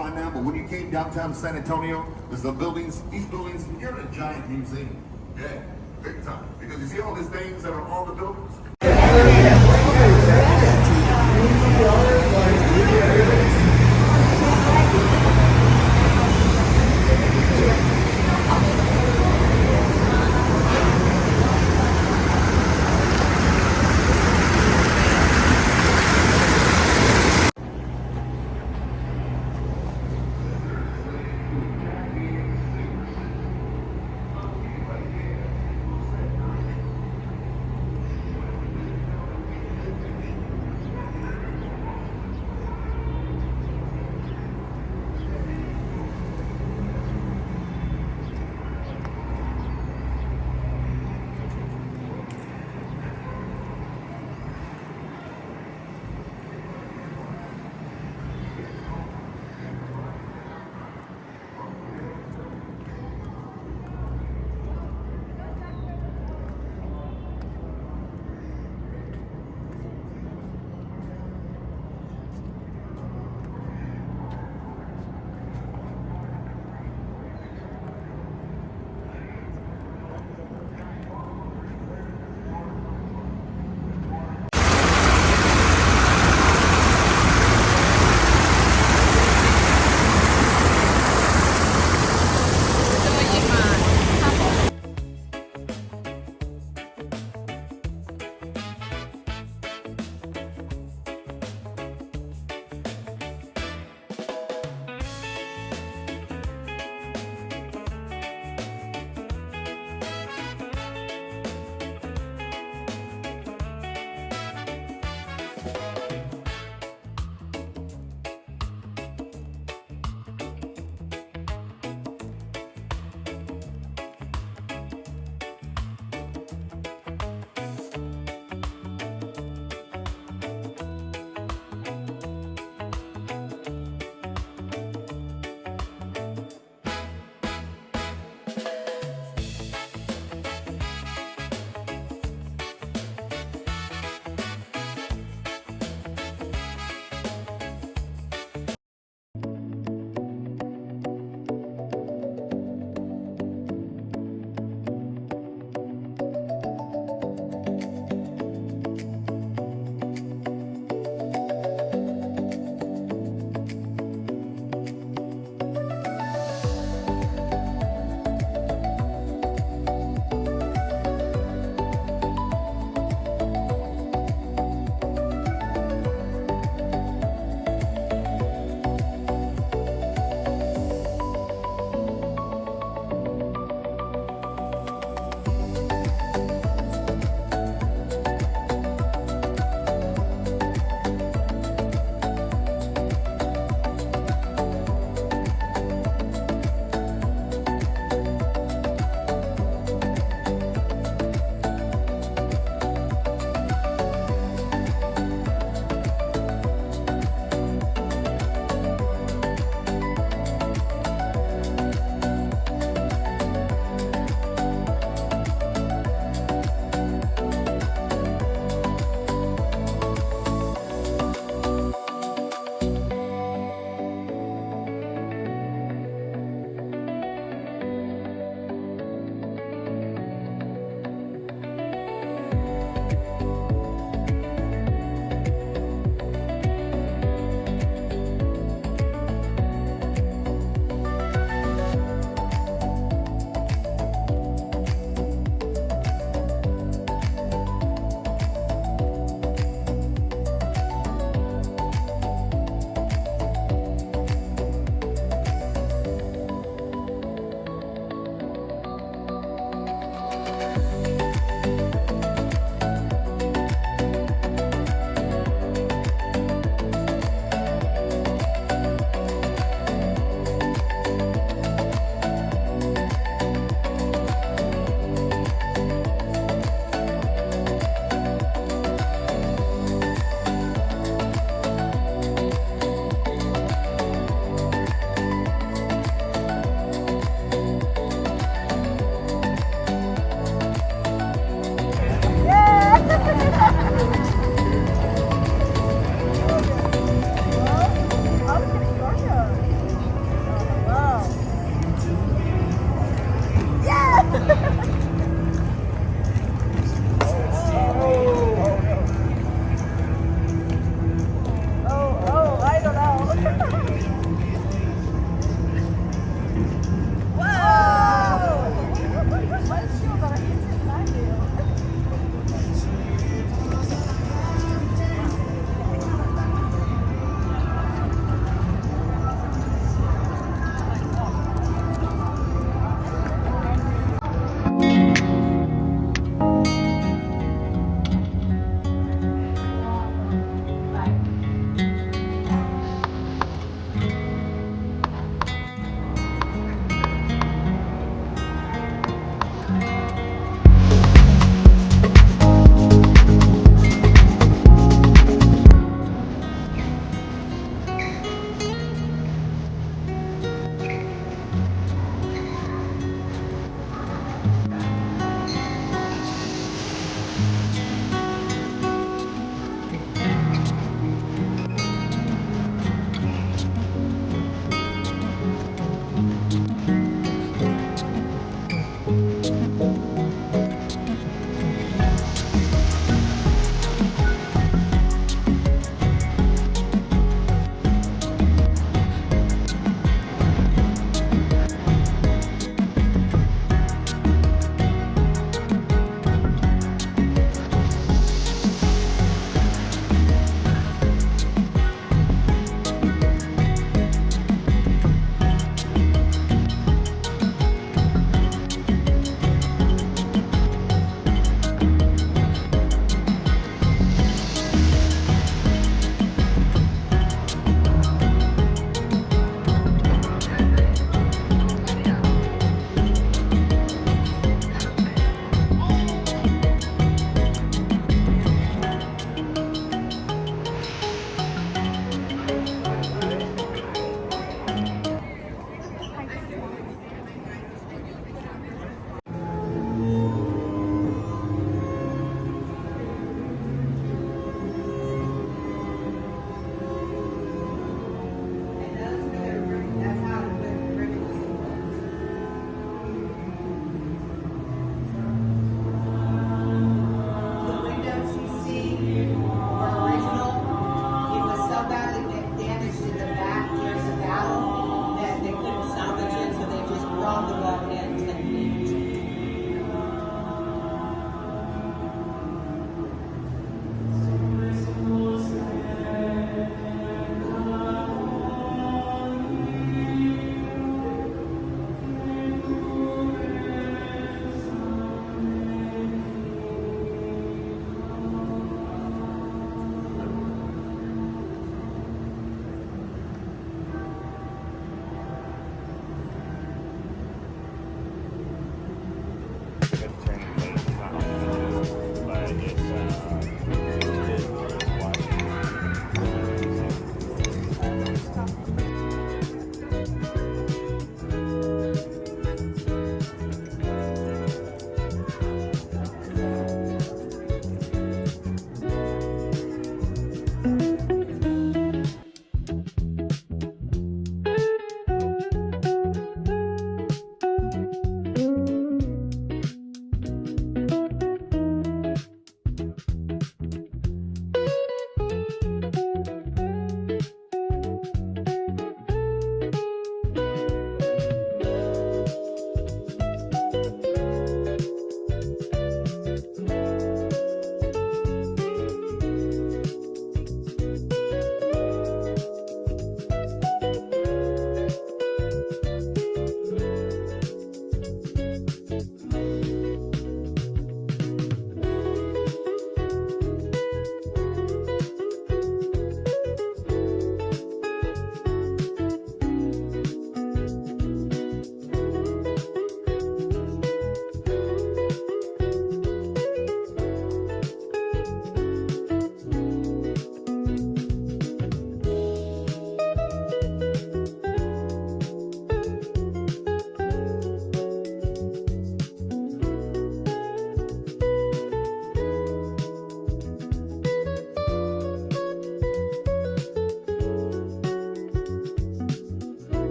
by now, but when you came downtown San Antonio, there's the buildings, these buildings, you're in a giant museum. Yeah, big time. Because you see all these things that are on the buildings?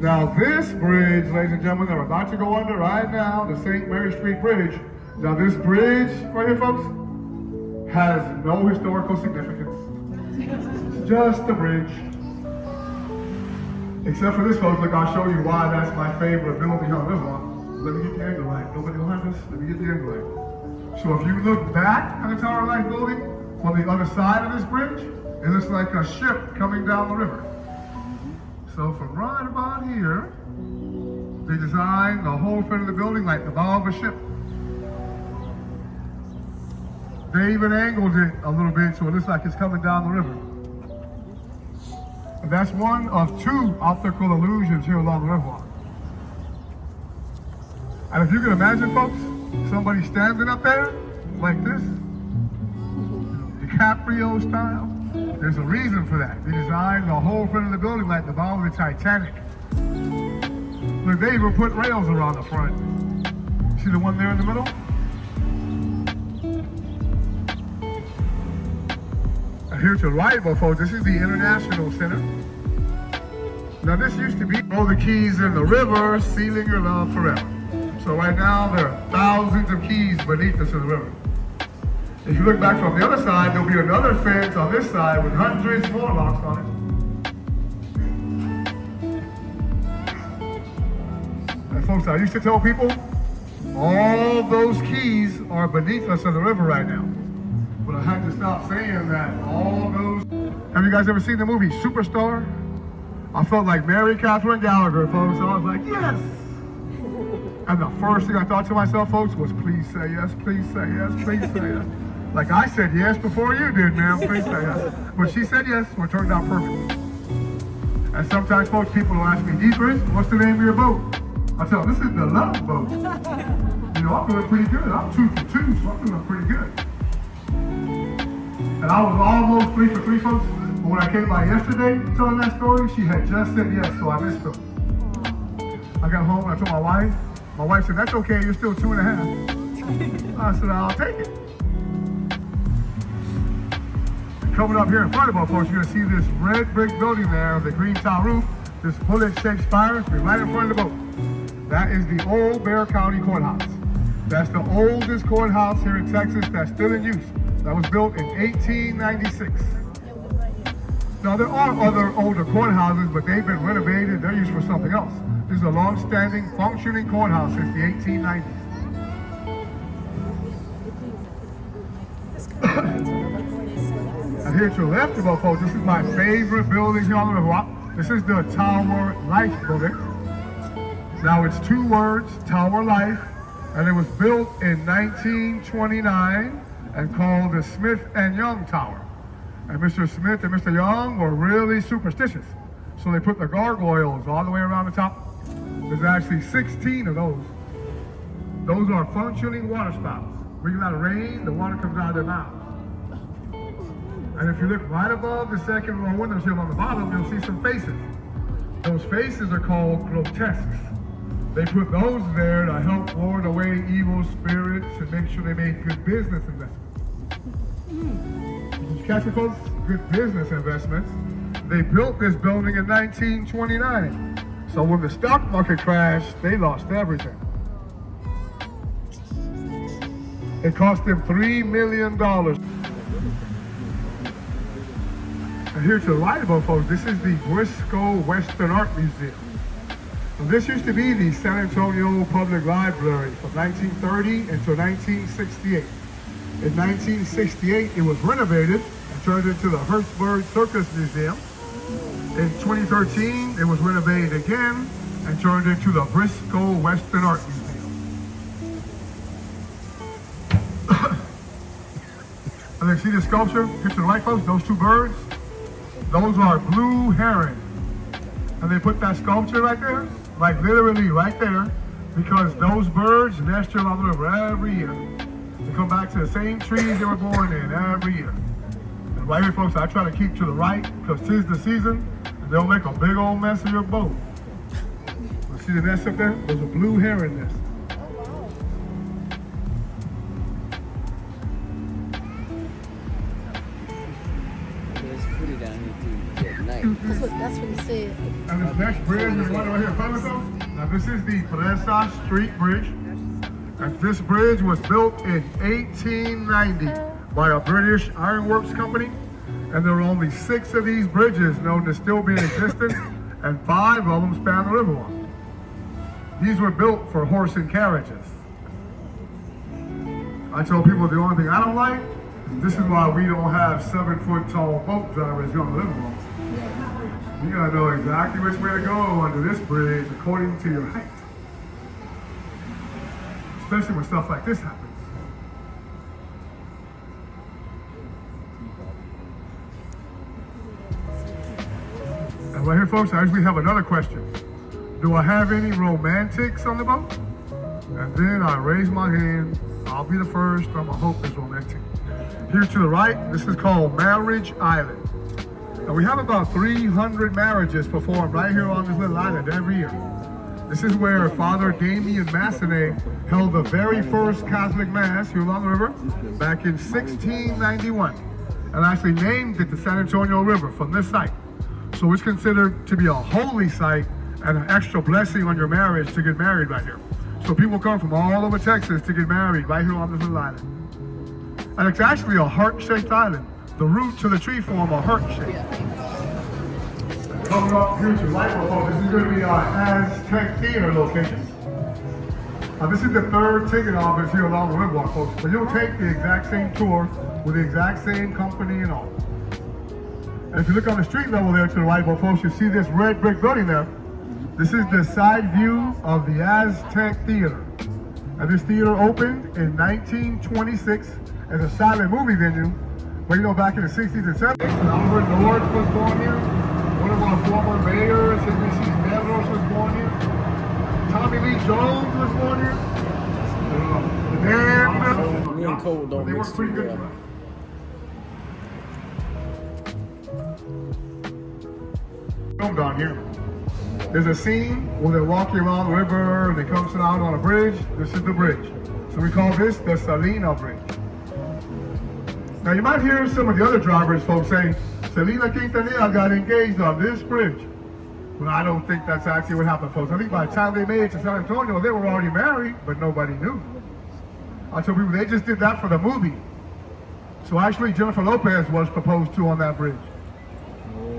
Now this bridge, ladies and gentlemen, that we're about to go under right now, the St. Mary Street Bridge. Now this bridge right here, folks, has no historical significance. It's just a bridge. Except for this, folks, look, I'll show you why that's my favorite building on this one. Let me get the angle right. Nobody will have this. Let me get the angle right. So if you look back at the Tower of Life building, on the other side of this bridge, it looks like a ship coming down the river. So from right about here, they designed the whole front of the building like the bow of a ship. They even angled it a little bit so it looks like it's coming down the river. And that's one of two optical illusions here along the river. And if you can imagine, folks, somebody standing up there like this, DiCaprio style, there's a reason for that. They designed the whole front of the building like the bow of the Titanic. Look, they even put rails around the front. See the one there in the middle? And here to the right, folks, this is the International Center. Now this used to be throw the keys in the river, sealing your love forever. So right now there are thousands of keys beneath us in the river. If you look back from the other side, there'll be another fence on this side with hundreds more locks on it. And folks, I used to tell people, all those keys are beneath us in the river right now. But I had to stop saying that. All those... Have you guys ever seen the movie Superstar? I felt like Mary Catherine Gallagher, folks. So I was like, yes! And the first thing I thought to myself, folks, was please say yes, please say yes, please say yes. Like I said yes before you did, ma'am, please say yes. But she said yes, so it turned out perfect. And sometimes, folks, people will ask me, Deepers, what's the name of your boat? I tell them, this is the love boat. You know, I'm doing pretty good. I'm 2 for 2, so I'm doing pretty good. And I was almost 3 for 3, folks. But when I came by yesterday telling that story, she had just said yes, so I missed her. I got home and I told my wife. My wife said, that's okay, you're still 2.5. I said, I'll take it. Coming up here in front of us, folks, you're gonna see this red brick building there with the green tile roof. This bullet-shaped spire is right in front of the boat. That is the old Bexar County Courthouse. That's the oldest courthouse here in Texas that's still in use. That was built in 1896. Now there are other older courthouses, but they've been renovated. They're used for something else. This is a long-standing, functioning courthouse since the 1890s. And here to the left of us, folks, this is my favorite building here on the river. This is the Tower Life building. Now it's 2 words, Tower Life, and it was built in 1929 and called the Smith and Young Tower. And Mr. Smith and Mr. Young were really superstitious. So they put the gargoyles all the way around the top. There's actually 16 of those. Those are functioning water spouts. When you got rain, the water comes out of their mouths. And if you look right above the second row window sill on the bottom, you'll see some faces. Those faces are called grotesques. They put those there to help ward away evil spirits and make sure they made good business investments. Did you catch it, folks? Good business investments. They built this building in 1929. So when the stock market crashed, they lost everything. It cost them $3 million. And here to the right of us, folks, this is the Briscoe Western Art Museum. And this used to be the San Antonio Public Library from 1930 until 1968. In 1968, it was renovated and turned into the Hertzberg Circus Museum. In 2013, it was renovated again and turned into the Briscoe Western Art Museum. And then see the sculpture? Here to the right, folks, those 2 birds? Those are blue herons. And they put that sculpture right there, like literally right there, because those birds nest here along the river every year. They come back to the same trees they were born in every year. And right here, folks, I try to keep to the right because 'tis the season, and they'll make a big old mess of your boat. See the nest up there? Those are blue heron nests. That's what he said. And this next bridge is one right here in front of us. Now this is the Courthouse Street Bridge. And this bridge was built in 1890 by a British ironworks company. And there are only 6 of these bridges known to still be in existence, and 5 of them span the Riverwalk. These were built for horse and carriages. I tell people the only thing I don't like, this is why we don't have 7-foot tall boat drivers on the Riverwalk. You gotta know exactly which way to go under this bridge according to your height. Especially when stuff like this happens. And right here, folks, I usually have another question. Do I have any romantics on the boat? And then I raise my hand. I'll be the first. I'm gonna hope it's romantic. Here to the right, this is called Marriage Island. And we have about 300 marriages performed right here on this little island every year. This is where Father Damien Massenet held the very first Catholic Mass here along the river back in 1691. And actually named it the San Antonio River from this site. So it's considered to be a holy site and an extra blessing on your marriage to get married right here. So people come from all over Texas to get married right here on this little island. And it's actually a heart-shaped island. The roots of the tree form a heart shape. Coming up here to right, folks, this is going to be our Aztec Theater location. This is the 3rd ticket office here along the Riverwalk, folks. But you'll take the exact same tour with the exact same company and all. And if you look on the street level there to the right, folks, you see this red brick building there. This is the side view of the Aztec Theater. And this theater opened in 1926 as a silent movie venue. But you know, back in the 60s and 70s, Albert North was born here. One of our former mayors, Mrs. Medros, was born here. Tommy Lee Jones was born here. Me and Cole don't they mix work pretty too good. well. Filmed on here. There's a scene where they're walking around the river and they come out on a bridge. This is the bridge. So we call this the Salina Bridge. Now you might hear some of the other drivers, folks, say, Selena Quintanilla got engaged on this bridge. Well, I don't think that's actually what happened, folks. I think by the time they made it to San Antonio, they were already married, but nobody knew. I tell people, they just did that for the movie. So actually, Jennifer Lopez was proposed to on that bridge.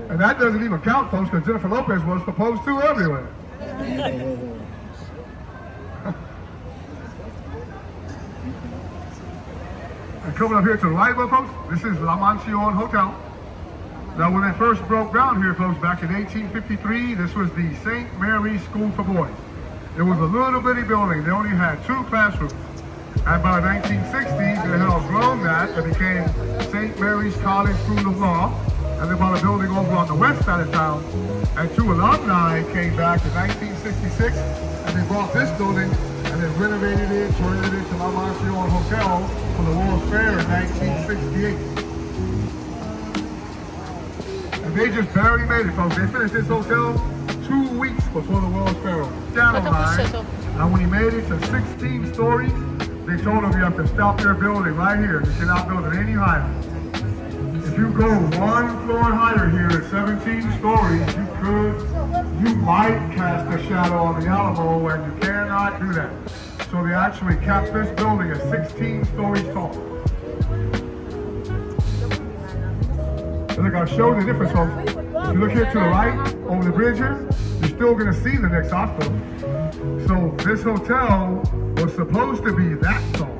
And that doesn't even count, folks, because Jennifer Lopez was proposed to everywhere. And coming up here to the right, folks, this is La Mansion Hotel. Now, when they first broke ground here, folks, back in 1853, this was the St. Mary's School for Boys. It was a little bitty building. They only had 2 classrooms. And by the 1960s, they had outgrown that. It became St. Mary's College School of Law. And they bought a building over on the west side of town. And 2 alumni came back in 1966, and they bought this building, and they renovated it, turned it into La Mansion Hotel for the World's Fair in 1968. And they just barely made it, folks. They finished this hotel 2 weeks before the World's Fair opened. And when he made it to 16 stories, they told him you have to stop your building right here. You cannot build it any higher. If you go 1 floor higher here at 17 stories, you might cast a shadow on the Alamo, and you cannot do that. So they actually capped this building at 16 stories tall. And look, I'll show you the difference, folks. If you look here to the right, over the bridge here, you're still gonna see the next hospital. So this hotel was supposed to be that tall.